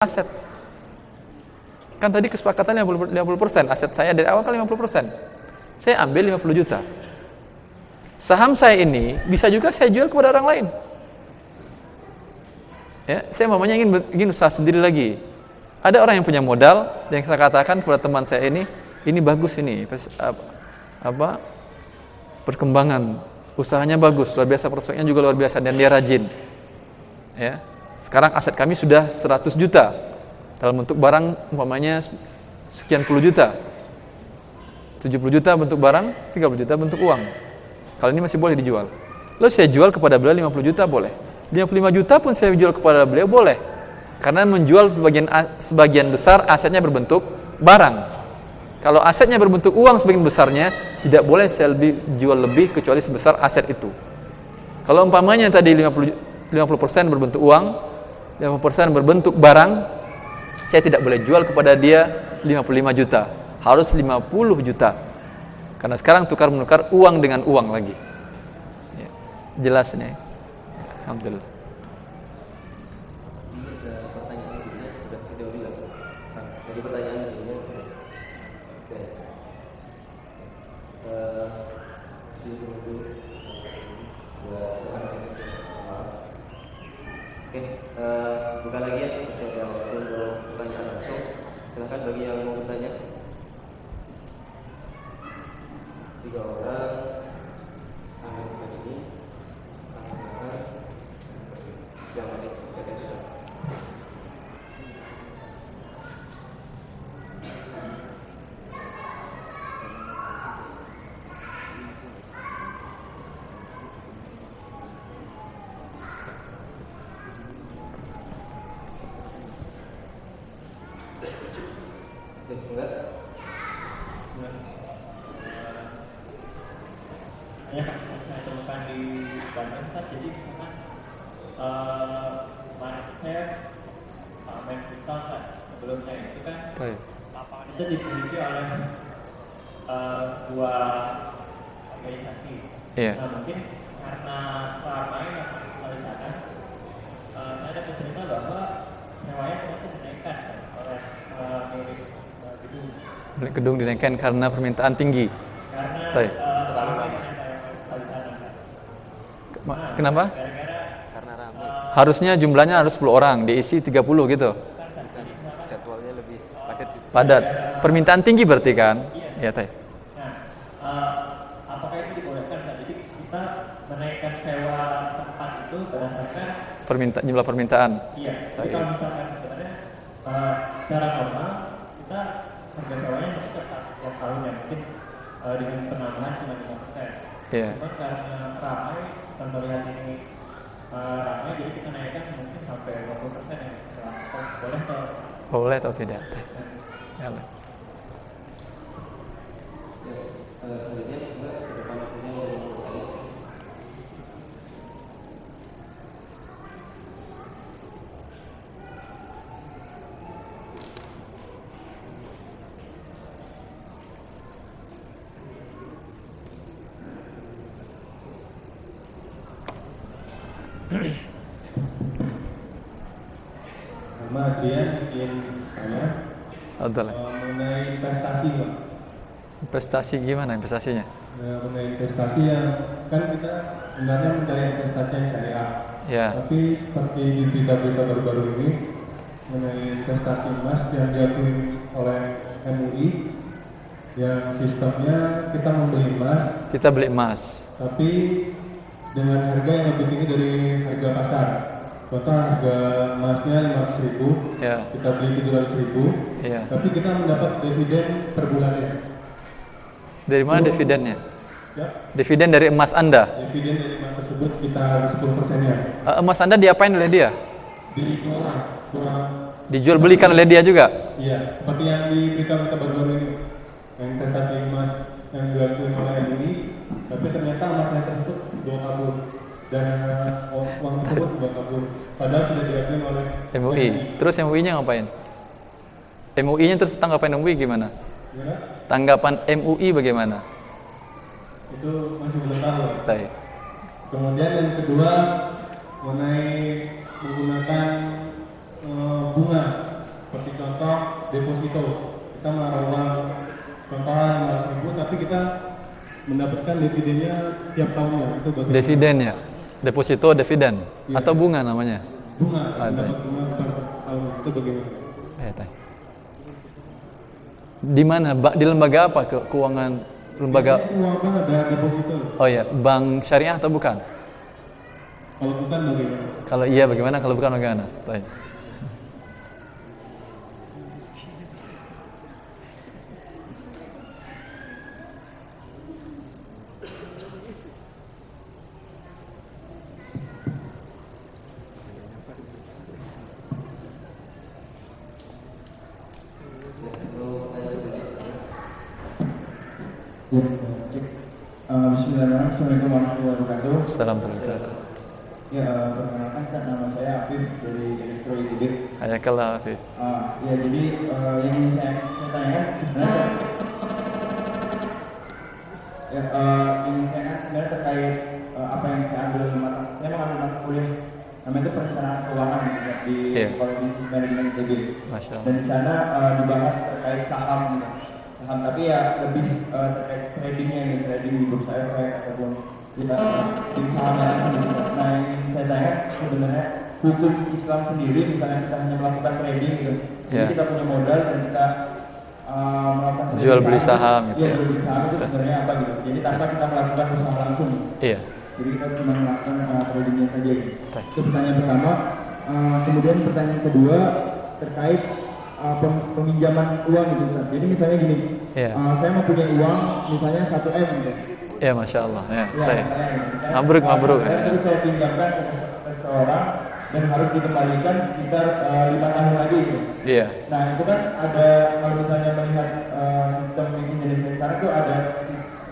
aset. Kan tadi kesepakatan 50% aset saya dari awal kan 50%. Saya ambil 50 juta. Saham saya ini bisa juga saya jual kepada orang lain. Ya, saya mamanya ingin usaha sendiri lagi. Ada orang yang punya modal yang saya katakan kepada teman saya ini bagus ini perkembangan usahanya bagus, luar biasa, prospeknya juga luar biasa dan dia rajin. Ya. Sekarang aset kami sudah 100 juta dalam bentuk barang umpamanya sekian puluh juta. 70 juta bentuk barang, 30 juta bentuk uang. Kalau ini masih boleh dijual. Lalu saya jual kepada beliau 50 juta boleh. 55 juta pun saya jual kepada beliau boleh. Karena menjual sebagian besar asetnya berbentuk barang. Kalau asetnya berbentuk uang sebagian besarnya, tidak boleh saya jual lebih kecuali sebesar aset itu. Kalau umpamanya tadi 50% berbentuk uang, 50% berbentuk barang, saya tidak boleh jual kepada dia 55 juta. Harus 50 juta. Karena sekarang tukar-menukar uang dengan uang lagi. Ya, jelas nih. Alhamdulillah. Jadi pertanyaan ini, buka lagi ya, saya jawab untuk pertanyaan langsung. Silakan bagi yang mau bertanya. 3 orang. Jangan dikatakan sudah. Enggak? Ya, saya temukan di Bandung, jadi memang kemarin saya main futsal kan, sebelumnya itu kan lapangan itu dimiliki oleh dua organisasi. Iya. Nah mungkin karena ramai yang di sana, saya dapat cerita bahwa sewanya ternyata dinaikkan oleh milik gedung. Milik gedung dinaikkan karena permintaan tinggi. Karena kenapa? Karena ramai. Harusnya jumlahnya harus 10 orang, diisi 30 gitu. Jadwalnya lebih padat. Padat. Permintaan tinggi berarti kan? Iya, Teh. Nah, apakah itu dibolehkan? Jadi kita menaikkan sewa tempat itu berdasarkan jumlah permintaan. Iya. Jadi kalau misalkan sebenarnya secara normal kita harga sewanya masih tetap setiap tahunnya mungkin dengan penambahan cuma 5%. Iya. Cuma karena ramai, kita melihat ini ramai, jadi kita naikkan mungkin sampai 20% ya. Boleh atau? Boleh atau tidak? Ya. Selanjutnya juga ke depan waktunya yang bertanya. Nama Adrian ingin tanya mengenai investasi, Pak. Investasi gimana investasinya? Mengenai investasi yang kan kita sebenarnya mencari investasi yang syariah. Ya. Tapi seperti di berita-berita baru-baru ini mengenai investasi emas yang diakui oleh MUI, yang sistemnya kita membeli emas. Kita beli emas. Tapi dengan harga yang lebih tinggi dari harga pasar. Contoh harga emasnya 500.000, Ya. kita beli 700.000, Ya. tapi kita mendapat dividen per bulannya. Dari mana dividennya? Ya, Dividen dari emas Anda. dividen dari emas tersebut kita harus 10%-nya. Emas Anda diapain oleh dia? Kurang. Dijual belikan oleh dia juga? Iya, seperti yang di berita-berita baru ini, yang investasi emas yang dilakukan oleh MUI, tapi ternyata emasnya tersebut dibawa kabur dan uang tersebut dibawa kabur. Padahal sudah diakui oleh MUI. Terus MUI-nya ngapain? MUI-nya terus tanggapan MUI gimana? Gimana? Tanggapan MUI bagaimana? Itu masih belum tahu. Baik. Kemudian yang kedua mengenai menggunakan bunga deposito. Kita menaruh uang contohnya 500.000, tapi kita mendapatkan dividennya tiap tahunnya. Itu bagaimana? Dividen ya? Deposito dividen? Iya. Atau bunga namanya? Bunga, Ada. dapat bunga per tahun. Itu bagaimana? Teh. Di mana? Di lembaga apa? Keuangan lembaga? Ini uang bank ada deposito. Oh ya, bank syariah atau bukan? Kalau bukan bagaimana? Kalau iya bagaimana? Kalau bukan bagaimana? Baik. Bismillahirrahmanirrahim. Assalamualaikum warahmatullahi wabarakatuh. Assalamualaikum. Ya, perkenalkan kan nama saya Afif dari Elektro ITB. Hayakallah Afif. Ya, jadi yang ingin saya tanyakan sebenarnya ingin saya sebenarnya terkait apa yang saya ambil saya mengambil mata kuliah namanya itu perencanaan keuangan gitu, di Iya. Sekolah Bisnis Manajemen ITB. Masya Allah. Dan di sana dibahas terkait saham gitu. Saham tapi ya lebih terkait tradingnya gitu, trading di bursa efek ataupun kita di saham yang lain gitu. Nah yang ingin saya tanya sebenarnya hukum Islam sendiri misalnya kita hanya melakukan trading gitu. Jadi Ya. kita punya modal dan kita melakukan Jual beli saham gitu Iya, ya. jual beli saham itu sebenarnya apa gitu. Jadi tanpa kita melakukan usaha langsung. Iya. Jadi kita cuma melakukan tradingnya saja gitu. Baik. Itu pertanyaan pertama. Kemudian pertanyaan kedua terkait peminjaman uang gitu Ustaz. Jadi misalnya gini, Iya. saya mempunyai uang misalnya 1 M gitu. Ya Masya Allah. Ya. Ya, Baik. misalnya gitu. Misalnya, Mabruk, mabruk. Saya terus saya pinjamkan ke seseorang dan harus dikembalikan sekitar 5 tahun lagi gitu. Iya. Nah itu kan ada kalau misalnya melihat sistem Indonesia sekarang itu ada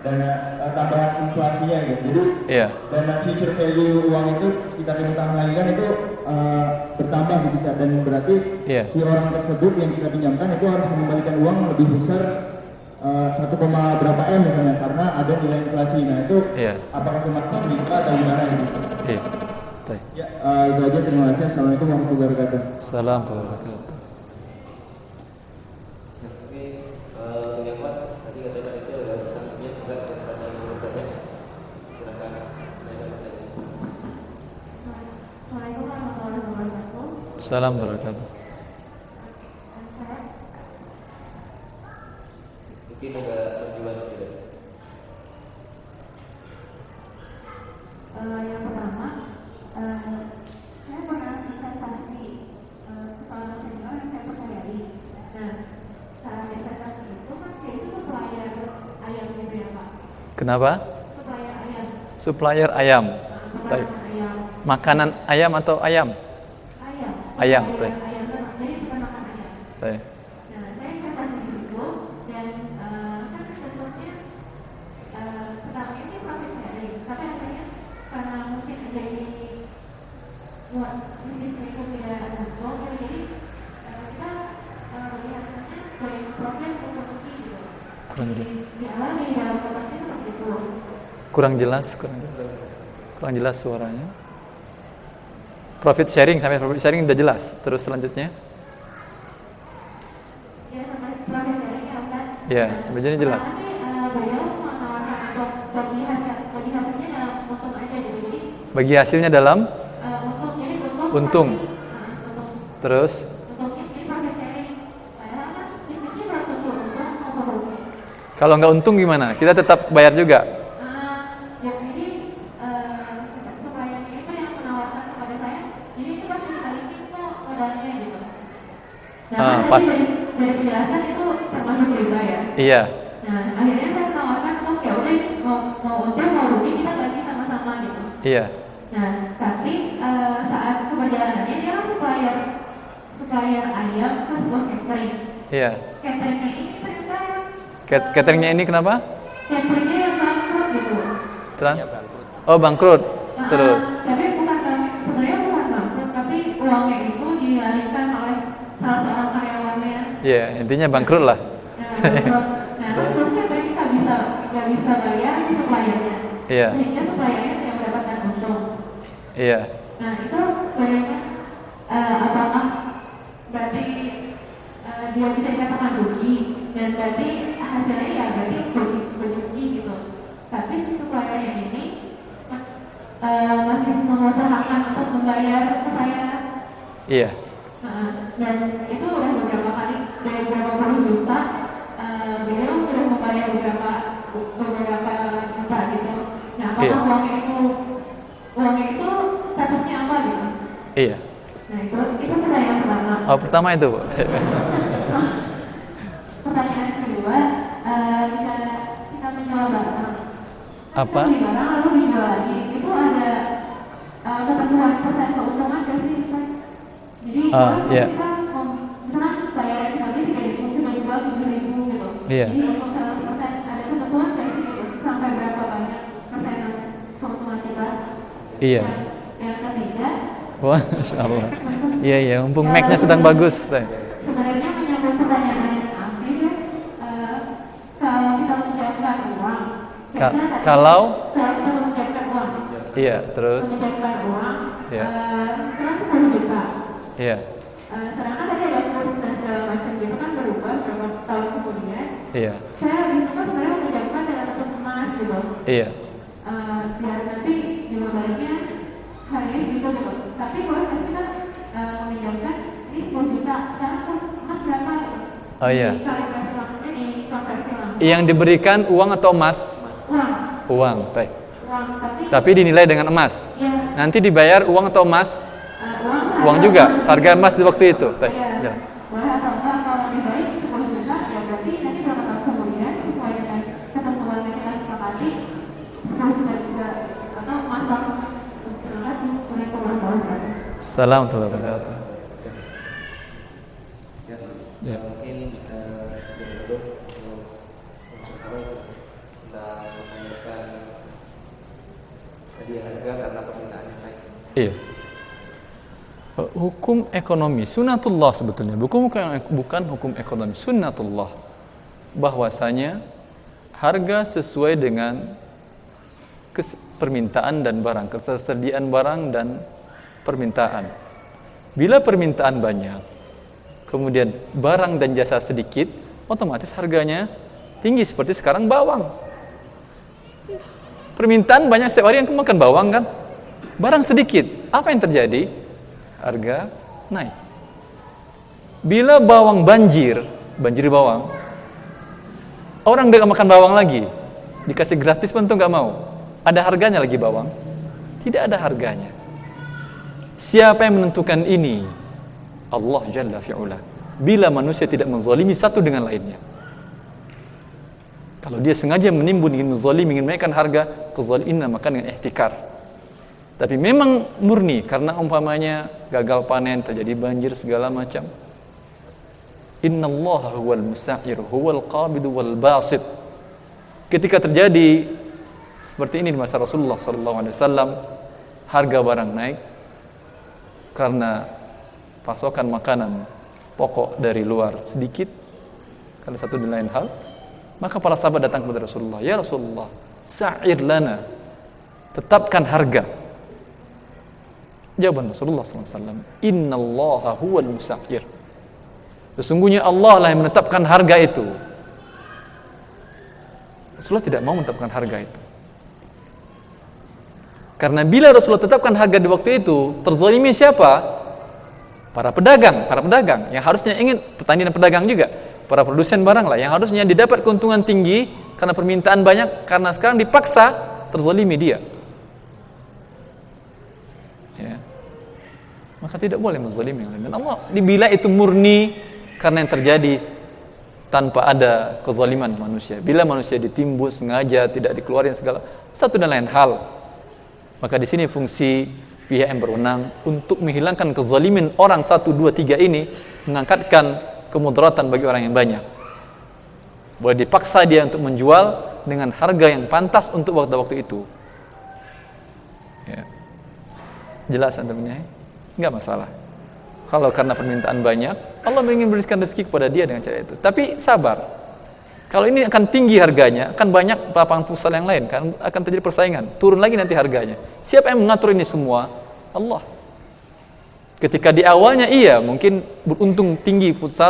dana tambahan inflasinya gitu. Jadi Iya. dana future value uang itu sekitar 5 tahun lagi kan itu bertambah gitu Kak. Dan berarti Iya. si orang tersebut yang kita pinjamkan itu harus mengembalikan uang lebih besar 1, berapa M misalnya karena ada nilai inflasi. Nah itu Iya. apakah termasuk riba atau gimana gitu? Iya. Baik. Ya itu aja, terima kasih. Assalamualaikum warahmatullahi wabarakatuh. Assalamualaikum warahmatullahi wabarakatuh. Oke, untuk yang kuat tadi kata Pak itu ada sanksinya juga kepada yang bertanya. Silakan tanyakan pertanyaan. Assalamualaikum warahmatullahi wabarakatuh. Assalamualaikum warahmatullahi wabarakatuh. Mungkin ada tujuan tidak? Yang pertama, saya pernah investasi seorang senior yang saya percayai. Nah, cara investasi itu kan dia itu supplier ayam gitu ya Pak. Kenapa? Supplier ayam. Supplier ayam. Baik. Makanan ayam. Makanan ayam atau ayam? Ayam. Ayam, Supplier baik. ayam. Jadi bukan makan ayam. Baik. Nah, saya investasi di situ dan kan sebetulnya sekarang ini profit sharing, tapi akhirnya karena mungkin ada ini buat bisnisnya itu tidak untung, jadi kita melihatnya sebagai profit untuk rugi gitu. Kurang jelas. Di awal di dalam kotaknya seperti itu. Kurang jelas suaranya. Profit sharing sampai profit sharing udah jelas. Terus selanjutnya? Ya sampai profit sharingnya kan. Ya, sampai jadi jelas. Nanti beliau menawarkan untuk bagi hasilnya dalam untung aja gitu. Jadi Bagi hasilnya dalam untung, jadi untung. untung. Untung. Terus Untungnya jadi profit sharing. Padahal kan bisnisnya belum tentu untung atau rugi. kalau nggak untung gimana? Kita tetap bayar juga. Ya jadi suppliernya itu yang menawarkan kepada saya, jadi ini pasti dibalikin kok modalnya gitu. Nah, kan Pas. tadi dari penjelasan itu termasuk riba ya. Iya. Nah, akhirnya saya menawarkan, oh ya udah mau untung mau rugi kita bagi sama-sama gitu. Iya. Nah, tapi saat keberjalanannya dia kan supplier ayam ke sebuah catering. Iya. Cateringnya ini ternyata Cateringnya ini kenapa? cateringnya yang bangkrut gitu. Terang? Oh, bangkrut. Terus. Tapi sebenarnya bukan bangkrut, tapi uangnya itu dialihkan oleh salah seorang karyawannya. Iya, intinya bangkrut lah. Nah, terus katanya nggak bisa bayar suppliernya. Iya. Sehingga suppliernya tidak mendapatkan untung. Iya. Nah, itu bagaimana? Apakah berarti dia bisa dikatakan rugi, dan berarti hasilnya ya berarti rugi gitu. Tapi si supplier yang ini masih mengusahakan untuk membayar ke saya. Iya. Dan itu udah beberapa kali, dari beberapa puluh juta, beliau sudah membayar beberapa juta gitu. Nah, apakah uangnya itu statusnya apa gitu? Iya. Nah, itu pertanyaan pertama. Oh, pertama itu, Bu. Pertanyaan kedua, misalnya kita menjual barang, Apa? kita beli barang lalu dijual lagi, itu ada ketentuan persen keuntungan nggak sih, Pak? Jadi iya. kita misalnya bayaran kita beli 3.000, kita jual 7.000 gitu. Iya. Jadi untuk 100% ada ketentuan nggak sih gitu? Sampai berapa banyak persen keuntungan kita? Iya. Nah, yang ketiga, Wah, Masya Allah. Iya, iya, mumpung mic-nya sedang bagus. sebenarnya menyambung pertanyaan yang akhir ya, kalau kita mencairkan uang, Kalau kita mencairkan uang, iya, terus mencairkan uang, Iya. kan 10 juta. iya, Sedangkan tadi ada kurs dan segala macam gitu kan berubah beberapa tahun kemudian. iya, Saya lebih suka sebenarnya mencairkan dalam bentuk emas gitu. iya. Biar nanti juga baliknya harganya gitu gitu. Tapi boleh nggak sih kan meminjamkan ini 10 juta, sekarang kurs emas berapa? Oh, iya. Dikonversi langsung. Yang diberikan uang atau emas? Uang. Uang, teh. Uang, Tapi dinilai dengan emas. ya, Nanti dibayar uang atau emas? uang, Uang juga, harga emas di waktu itu, teh. Iya. Ya. Boleh atau enggak, kalau lebih baik 10 juta, ya berarti nanti berapa tahun kemudian sesuai dengan ketentuan yang kita sepakati 10 juta juga, atau emas langsung berangkat di kuliah pemantauan. Assalamualaikum warahmatullahi wabarakatuh. Ya. Mungkin yang kedua tentang menanyakan tadi harga karena permintaan yang naik. Iya. Hukum ekonomi sunnatullah sebetulnya, bukan hukum ekonomi, sunnatullah, bahwasanya harga sesuai dengan permintaan dan barang, ketersediaan barang dan permintaan. Bila permintaan banyak, kemudian barang dan jasa sedikit, otomatis harganya tinggi, seperti sekarang bawang. Permintaan banyak, setiap hari yang makan bawang kan, barang sedikit, apa yang terjadi? Harga naik. Bila bawang banjir bawang, orang udah gak makan bawang lagi, dikasih gratis pun tuh gak mau. Ada harganya lagi bawang? Tidak ada harganya. Siapa yang menentukan ini? Allah Jalla fi'ula. Bila manusia tidak menzalimi satu dengan lainnya. Kalau dia sengaja menimbun, ingin menzalimi, ingin menaikkan harga, kezaliman maka dengan ihtikar. Tapi memang murni karena umpamanya gagal panen, terjadi banjir segala macam. Innallaha huwal musa'ir, huwal qabidu wal basit. Ketika terjadi seperti ini di masa Rasulullah SAW, harga barang naik karena pasokan makanan pokok dari luar sedikit, karena satu dan lain hal, maka para sahabat datang kepada Rasulullah, ya Rasulullah, sa'ir lana, tetapkan harga. Jawaban Rasulullah SAW, innallaha huwal musa'ir. Sesungguhnya Allah lah yang menetapkan harga itu. Rasulullah tidak mau menetapkan harga itu. Karena bila Rasulullah tetapkan harga di waktu itu, terzalimi siapa? Para pedagang yang harusnya ingin, petani dan pedagang juga, para produsen barang lah yang harusnya didapat keuntungan tinggi karena permintaan banyak, karena sekarang dipaksa, terzalimi dia. Ya. Maka tidak boleh menzalimi yang lain. Dan Allah, bila itu murni karena yang terjadi tanpa ada kezaliman manusia. Bila manusia ditimbun sengaja, tidak dikeluarin segala satu dan lain hal, maka di sini fungsi pihak yang berwenang untuk menghilangkan kezaliman orang 1, 2, 3 ini, mengangkatkan kemudaratan bagi orang yang banyak. Boleh dipaksa dia untuk menjual dengan harga yang pantas untuk waktu-waktu itu. Ya. Jelas antumnya? Enggak masalah. Kalau karena permintaan banyak, Allah ingin berikan rezeki kepada dia dengan cara itu. Tapi sabar. Kalau ini akan tinggi harganya, akan banyak lapangan futsal yang lain, kan akan terjadi persaingan. Turun lagi nanti harganya. Siapa yang mengatur ini semua? Allah. Ketika di awalnya iya, mungkin beruntung tinggi futsal.